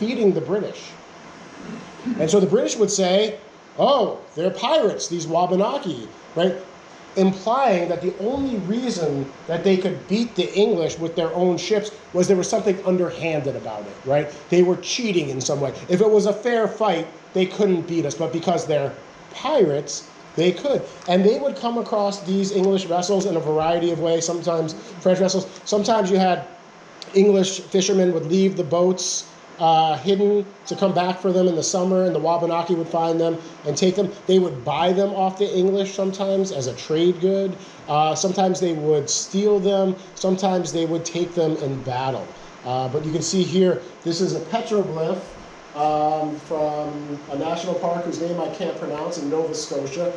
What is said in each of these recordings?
feeding the British. And so the British would say, oh, they're pirates, these Wabanaki, right? Implying that the only reason that they could beat the English with their own ships was there was something underhanded about it, right? They were cheating in some way. If it was a fair fight, they couldn't beat us, but because they're pirates, they could. And they would come across these English vessels in a variety of ways, sometimes French vessels. Sometimes you had English fishermen would leave the boats hidden to come back for them in the summer, and the Wabanaki would find them and take them. They would buy them off the English sometimes as a trade good. Sometimes they would steal them. Sometimes they would take them in battle. But you can see here, this is a petroglyph from a national park whose name I can't pronounce in Nova Scotia.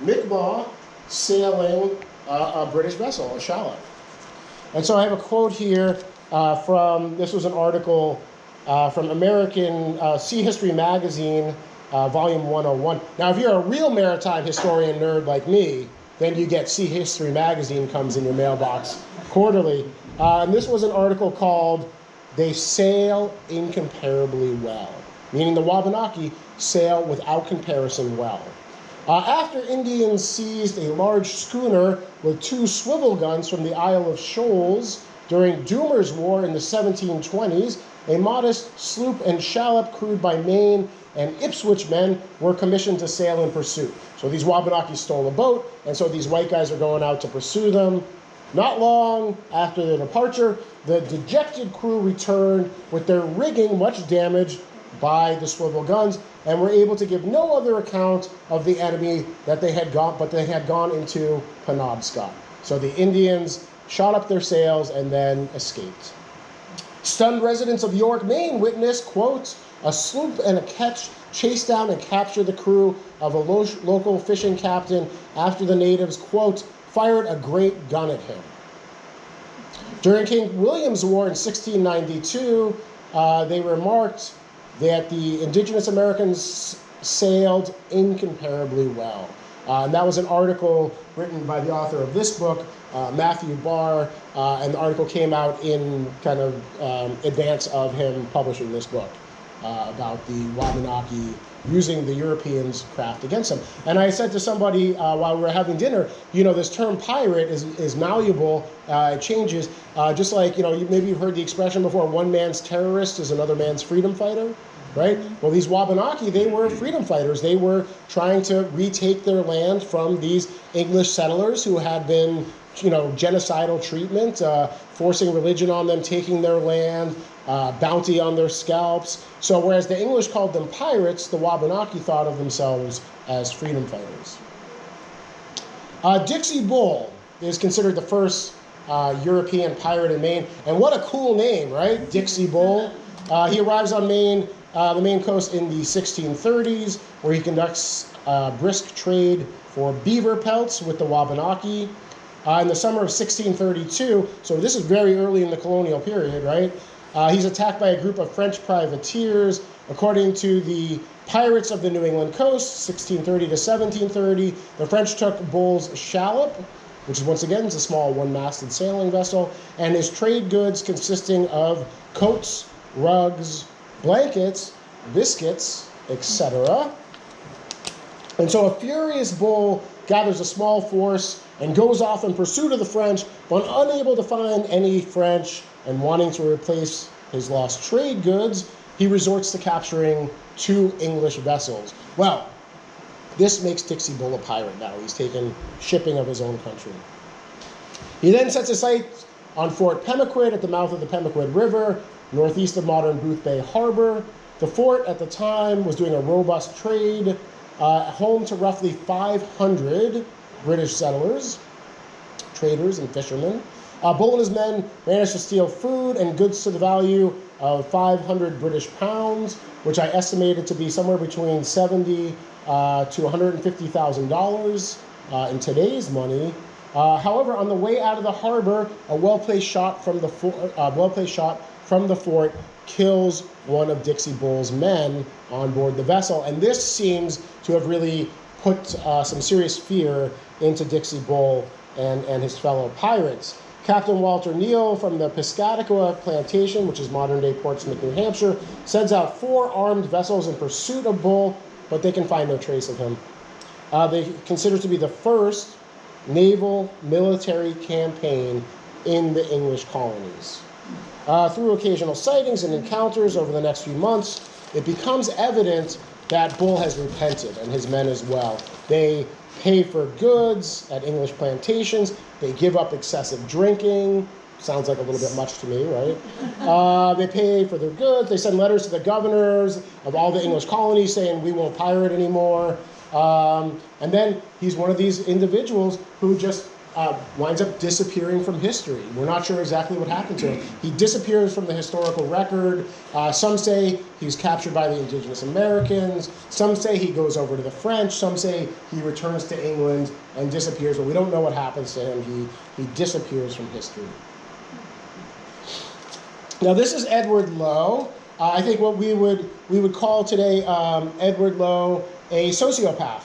Mi'kmaq sailing a British vessel, a shallop. And so I have a quote here from, this was an article from American Sea History Magazine, Volume 101. Now, if you're a real maritime historian nerd like me, then you get Sea History Magazine comes in your mailbox quarterly. And this was an article called, They Sail Incomparably Well, meaning the Wabanaki sail without comparison well. After Indians seized a large schooner with 2 swivel guns from the Isle of Shoals during Doomer's War in the 1720s, a modest sloop and shallop crewed by Maine and Ipswich men were commissioned to sail in pursuit. So these Wabanaki stole a boat, and so these white guys are going out to pursue them. Not long after their departure, the dejected crew returned with their rigging much damaged by the swivel guns, and were able to give no other account of the enemy that they had gone, but they had gone into Penobscot. So the Indians shot up their sails and then escaped. Stunned residents of York, Maine witnessed, quote, a sloop and a ketch chase down and capture the crew of a local fishing captain after the natives, quote, fired a great gun at him. During King William's War in 1692, they remarked that the indigenous Americans sailed incomparably well. And that was an article written by the author of this book, Matthew Barr, and the article came out in kind of advance of him publishing this book about the Wabanaki using the Europeans' craft against them. And I said to somebody while we were having dinner, you know, this term pirate is malleable, it changes, just like, you know, maybe you've heard the expression before, one man's terrorist is another man's freedom fighter. Right? Well, these Wabanaki, they were freedom fighters. They were trying to retake their land from these English settlers who had been, you know, genocidal treatment, forcing religion on them, taking their land, bounty on their scalps. So whereas the English called them pirates, the Wabanaki thought of themselves as freedom fighters. Dixie Bull is considered the first European pirate in Maine. And what a cool name, right? Dixie Bull. He arrives on Maine, the Maine coast in the 1630s, where he conducts brisk trade for beaver pelts with the Wabanaki. In the summer of 1632, so this is very early in the colonial period, right? He's attacked by a group of French privateers. According to the Pirates of the New England Coast, 1630 to 1730, the French took Bull's shallop, which is once again is a small one-masted sailing vessel, and his trade goods consisting of coats, rugs, blankets, biscuits, etc. And so a furious Bull gathers a small force and goes off in pursuit of the French, but unable to find any French and wanting to replace his lost trade goods, he resorts to capturing 2 English vessels. Well, this makes Dixie Bull a pirate now. He's taken shipping of his own country. He then sets his sights on Fort Pemaquid at the mouth of the Pemaquid River, northeast of modern Booth Bay Harbor. The fort at the time was doing a robust trade, home to roughly 500 British settlers, traders, and fishermen. Bull and his men managed to steal food and goods to the value of 500 British pounds, which I estimated to be somewhere between $70,000 to $150,000 in today's money. However, on the way out of the harbor, a well-placed shot from the fort kills one of Dixie Bull's men on board the vessel, and this seems to have really put some serious fear into Dixie Bull and his fellow pirates. Captain Walter Neal from the Piscataqua Plantation, which is modern-day Portsmouth, New Hampshire, sends out 4 armed vessels in pursuit of Bull, but they can find no trace of him. They consider to be the first naval military campaign in the English colonies. Through occasional sightings and encounters over the next few months, it becomes evident that Bull has repented, and his men as well. They pay for goods at English plantations. They give up excessive drinking. Sounds like a little bit much to me, right? They pay for their goods. They send letters to the governors of all the English colonies saying, we won't pirate anymore. And then he's one of these individuals who just winds up disappearing from history. We're not sure exactly what happened to him. He disappears from the historical record. Some say he was captured by the indigenous Americans. Some say he goes over to the French. Some say he returns to England and disappears, but we don't know what happens to him. He disappears from history. Now this is Edward Lowe. I think what we would call today Edward Lowe a sociopath.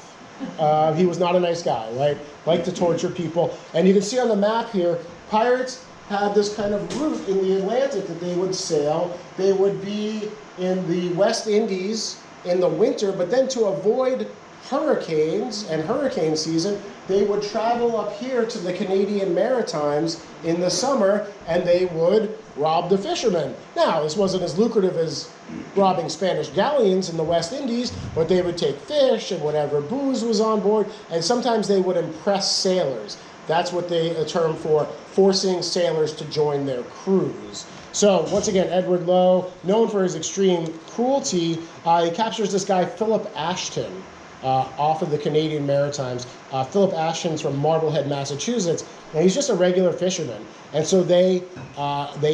He was not a nice guy, right? Liked to torture people. And you can see on the map here, pirates had this kind of route in the Atlantic that they would sail. They would be in the West Indies in the winter, but then to avoid hurricanes and hurricane season, they would travel up here to the Canadian Maritimes in the summer, and they would rob the fishermen. Now, this wasn't as lucrative as robbing Spanish galleons in the West Indies, but they would take fish and whatever booze was on board, and sometimes they would impress sailors. That's what a term for forcing sailors to join their crews. So, once again, Edward Lowe, known for his extreme cruelty, he captures this guy, Philip Ashton, off of the Canadian Maritimes. Philip Ashton's from Marblehead, Massachusetts, and he's just a regular fisherman. And so they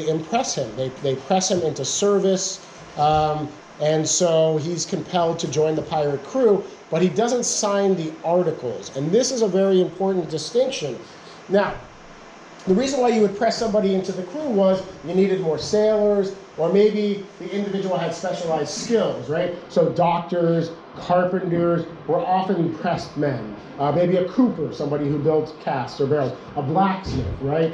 impress him. They press him into service, and so he's compelled to join the pirate crew, but he doesn't sign the articles. And this is a very important distinction. Now, the reason why you would press somebody into the crew was you needed more sailors, or maybe the individual had specialized skills, right? So doctors, carpenters were often pressed men. Maybe a cooper, somebody who built casks or barrels, a blacksmith, right?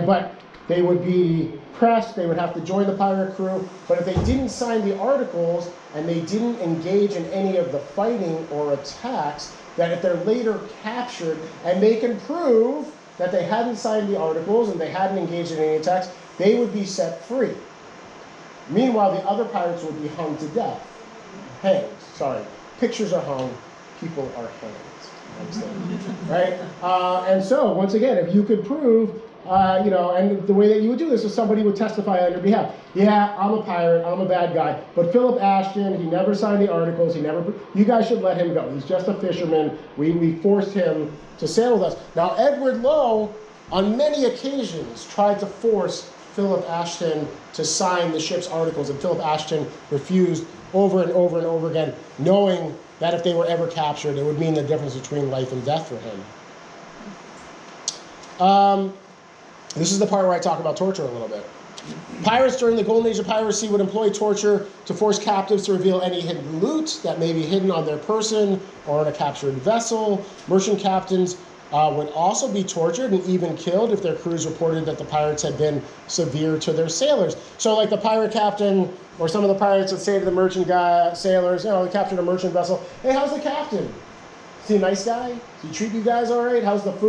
But they would be pressed, they would have to join the pirate crew, but if they didn't sign the articles and they didn't engage in any of the fighting or attacks, that if they're later captured and they can prove that they hadn't signed the articles and they hadn't engaged in any attacks, they would be set free. Meanwhile, the other pirates would be hung to death. Hanged, sorry. Pictures are hung, people are hanged. Right? And so, once again, if you could prove, and the way that you would do this is somebody would testify on your behalf. Yeah, I'm a pirate, I'm a bad guy, but Philip Ashton, he never signed the articles, you guys should let him go. He's just a fisherman. We forced him to sail with us. Now, Edward Lowe, on many occasions, tried to force Philip Ashton to sign the ship's articles, and Philip Ashton refused over and over and over again, knowing that if they were ever captured, it would mean the difference between life and death for him. This is the part where I talk about torture a little bit. Pirates during the Golden Age of piracy would employ torture to force captives to reveal any hidden loot that may be hidden on their person or on a captured vessel. Merchant captains would also be tortured and even killed if their crews reported that the pirates had been severe to their sailors. So like the pirate captain or some of the pirates would say to the merchant sailors, they captured a merchant vessel, hey, how's the captain? Is he a nice guy? Does he treat you guys all right? How's the food?